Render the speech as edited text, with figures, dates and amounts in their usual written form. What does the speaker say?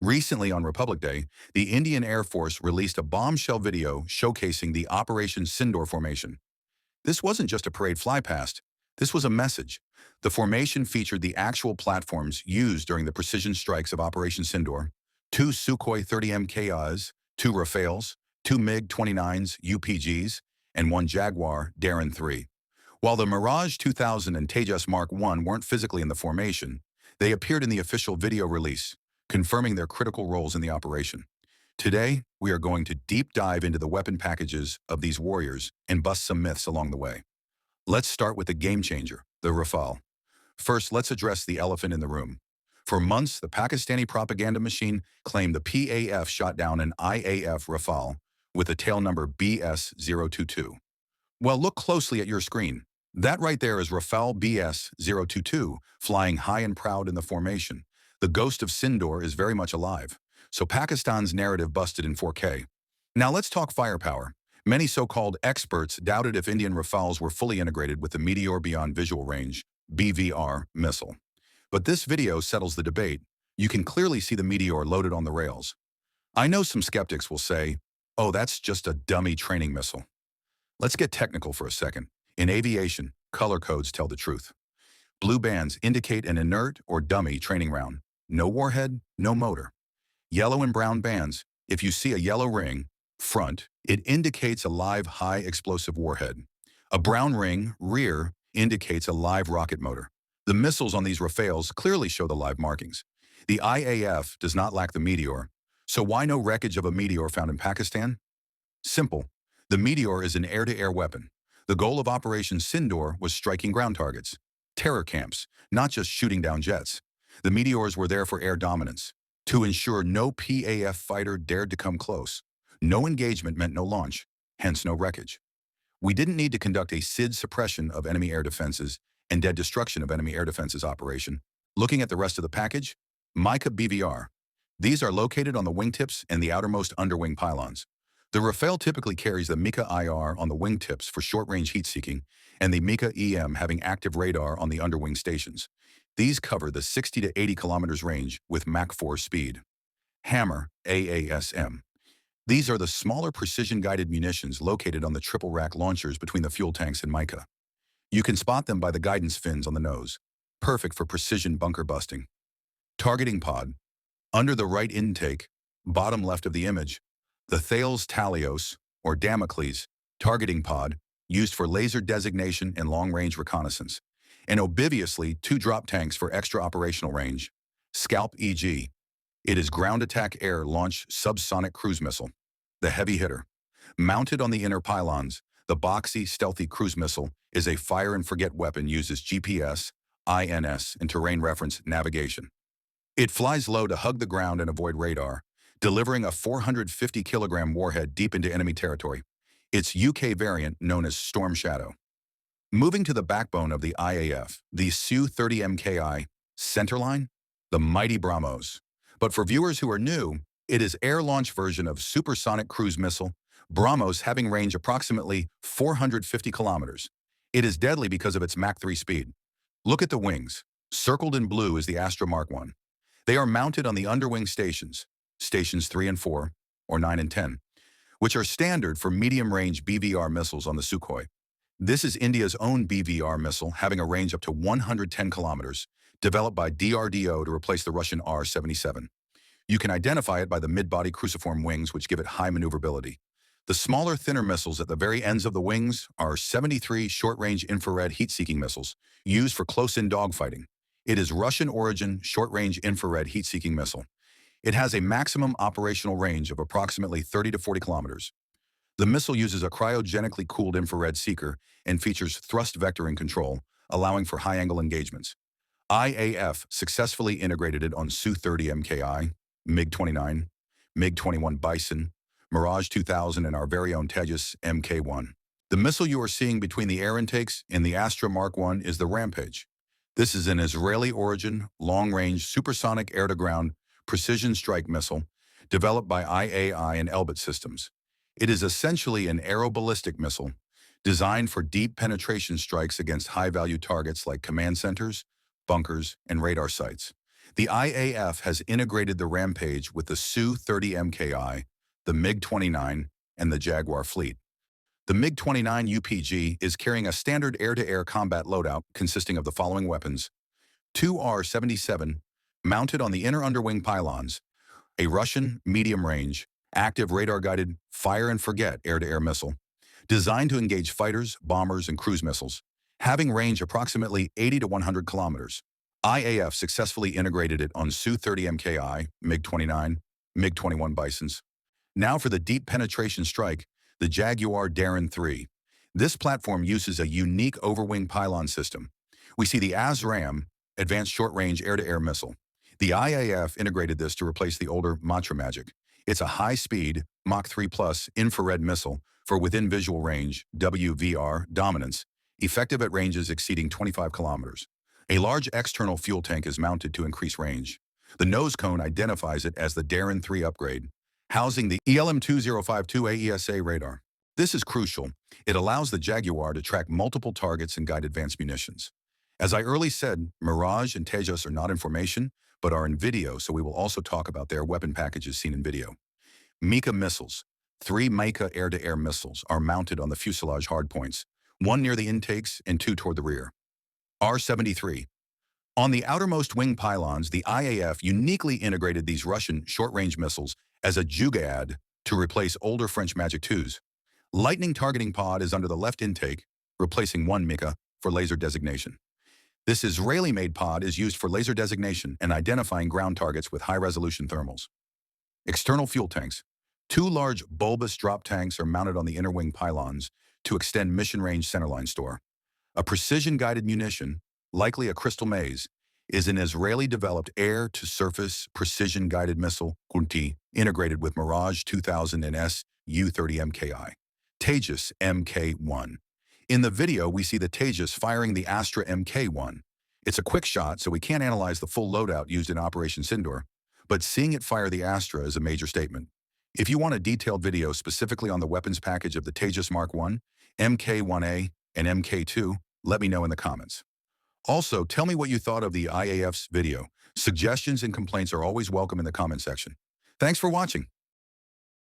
Recently on Republic Day, the Indian Air Force released a bombshell video showcasing the Operation Sindoor Formation. This wasn't just a parade flypast. This was a message. The formation featured the actual platforms used during the precision strikes of Operation Sindoor: two Sukhoi 30 MKIs, two Rafales, two MiG-29s UPGs, and one Jaguar DARIN III. While the Mirage-2000 and Tejas Mk1 weren't physically in the formation, they appeared in the official video release, confirming their critical roles in the operation. Today, we are going to deep dive into the weapon packages of these warriors and bust some myths along the way. Let's start with the game changer, the Rafale. First, let's address the elephant in the room. For months, the Pakistani propaganda machine claimed the PAF shot down an IAF Rafale with the tail number BS-022. Well, look closely at your screen. That right there is Rafale BS-022, flying high and proud in the formation. The ghost of Sindoor is very much alive. So Pakistan's narrative busted in 4K. Now let's talk firepower. Many so-called experts doubted if Indian Rafales were fully integrated with the Meteor Beyond Visual Range, BVR, missile. But this video settles the debate. You can clearly see the Meteor loaded on the rails. I know some skeptics will say, oh, that's just a dummy training missile. Let's get technical for a second. In aviation, color codes tell the truth. Blue bands indicate an inert or dummy training round. No warhead, no motor. Yellow and brown bands, if you see a yellow ring, front, it indicates a live high explosive warhead. A brown ring, rear, indicates a live rocket motor. The missiles on these Rafales clearly show the live markings. The IAF does not lack the Meteor. So why no wreckage of a Meteor found in Pakistan? Simple. The Meteor is an air-to-air weapon. The goal of Operation Sindoor was striking ground targets, terror camps, not just shooting down jets. The Meteors were there for air dominance, to ensure no PAF fighter dared to come close. No engagement meant no launch, hence no wreckage. We didn't need to conduct a SID suppression of enemy air defenses and dead destruction of enemy air defenses operation. Looking at the rest of the package, MICA BVR. These are located on the wingtips and the outermost underwing pylons. The Rafale typically carries the MICA IR on the wingtips for short-range heat-seeking and the MICA EM having active radar on the underwing stations. These cover the 60 to 80 kilometers range with Mach 4 speed. Hammer, AASM. These are the smaller precision-guided munitions located on the triple-rack launchers between the fuel tanks and MICA. You can spot them by the guidance fins on the nose, perfect for precision bunker busting. Targeting pod. Under the right intake, bottom left of the image, the Thales Talios, or Damocles, targeting pod, used for laser designation and long-range reconnaissance. And obviously, two drop tanks for extra operational range. SCALP EG. It is ground attack air launch subsonic cruise missile. The heavy hitter. Mounted on the inner pylons, the boxy, stealthy cruise missile is a fire-and-forget weapon used as GPS, INS, and terrain reference navigation. It flies low to hug the ground and avoid radar, delivering a 450-kilogram warhead deep into enemy territory. Its UK variant known as Storm Shadow. Moving to the backbone of the IAF, the Su-30 MKI, centerline, the mighty BrahMos. But for viewers who are new, it is air-launch version of supersonic cruise missile, BrahMos having range approximately 450 kilometers. It is deadly because of its Mach 3 speed. Look at the wings. Circled in blue is the Astra Mk1. They are mounted on the underwing stations, stations 3 and 4, or 9 and 10, which are standard for medium-range BVR missiles on the Sukhoi. This is India's own BVR missile having a range up to 110 kilometers, developed by DRDO to replace the Russian R-77. You can identify it by the mid-body cruciform wings, which give it high maneuverability. The smaller, thinner missiles at the very ends of the wings are 73 short-range infrared heat-seeking missiles, used for close-in dogfighting. It is Russian-origin short-range infrared heat-seeking missile. It has a maximum operational range of approximately 30 to 40 kilometers. The missile uses a cryogenically cooled infrared seeker and features thrust vectoring control, allowing for high-angle engagements. IAF successfully integrated it on Su-30 MKI, MiG-29, MiG-21 Bison, Mirage-2000 and our very own Tejas Mk1. The missile you are seeing between the air intakes and the Astra Mk1 is the RAMPAGE. This is an Israeli-origin, long-range, supersonic air-to-ground precision strike missile developed by IAI and Elbit Systems. It is essentially an aeroballistic missile designed for deep penetration strikes against high-value targets like command centers, bunkers, and radar sites. The IAF has integrated the RAMPAGE with the Su-30 MKI, the MiG-29, and the Jaguar fleet. The MiG-29 UPG is carrying a standard air-to-air combat loadout consisting of the following weapons: two R-77 mounted on the inner underwing pylons, a Russian medium-range, active radar-guided fire-and-forget air-to-air missile, designed to engage fighters, bombers, and cruise missiles, having range approximately 80 to 100 kilometers. IAF successfully integrated it on Su-30 MKI, MiG-29, MiG-21 Bisons. Now for the deep penetration strike, the Jaguar DARIN III. This platform uses a unique overwing pylon system. We see the ASRAAM, Advanced Short-Range Air-to-Air Missile. The IAF integrated this to replace the older Magic. It's a high-speed, Mach 3 plus infrared missile for within visual range, WVR, dominance, effective at ranges exceeding 25 kilometers. A large external fuel tank is mounted to increase range. The nose cone identifies it as the DARIN III upgrade, housing the ELM-2052 AESA radar. This is crucial. It allows the Jaguar to track multiple targets and guide advanced munitions. As I earlier said, Mirage and Tejas are not in formation, but are in video, so we will also talk about their weapon packages seen in video. MICA missiles. 3 MICA air-to-air missiles are mounted on the fuselage hardpoints, 1 near the intakes and 2 toward the rear. R-73. On the outermost wing pylons, the IAF uniquely integrated these Russian short-range missiles as a Jugaad to replace older French Magic 2s. Lightning targeting pod is under the left intake, replacing 1 MICA for laser designation. This Israeli-made pod is used for laser designation and identifying ground targets with high-resolution thermals. External fuel tanks. 2 large bulbous drop tanks are mounted on the inner wing pylons to extend mission range centerline store. A precision-guided munition, likely a crystal maze, is an Israeli-developed air-to-surface precision-guided missile, Kunti, integrated with Mirage-2000 and Su-30 MKI. Tejas Mk1. In the video, we see the Tejas firing the Astra Mk1. It's a quick shot, so we can't analyze the full loadout used in Operation Sindoor, but seeing it fire the Astra is a major statement. If you want a detailed video specifically on the weapons package of the Tejas Mk1, Mk1A, and Mk2, let me know in the comments. Also, tell me what you thought of the IAF's video. Suggestions and complaints are always welcome in the comment section. Thanks for watching.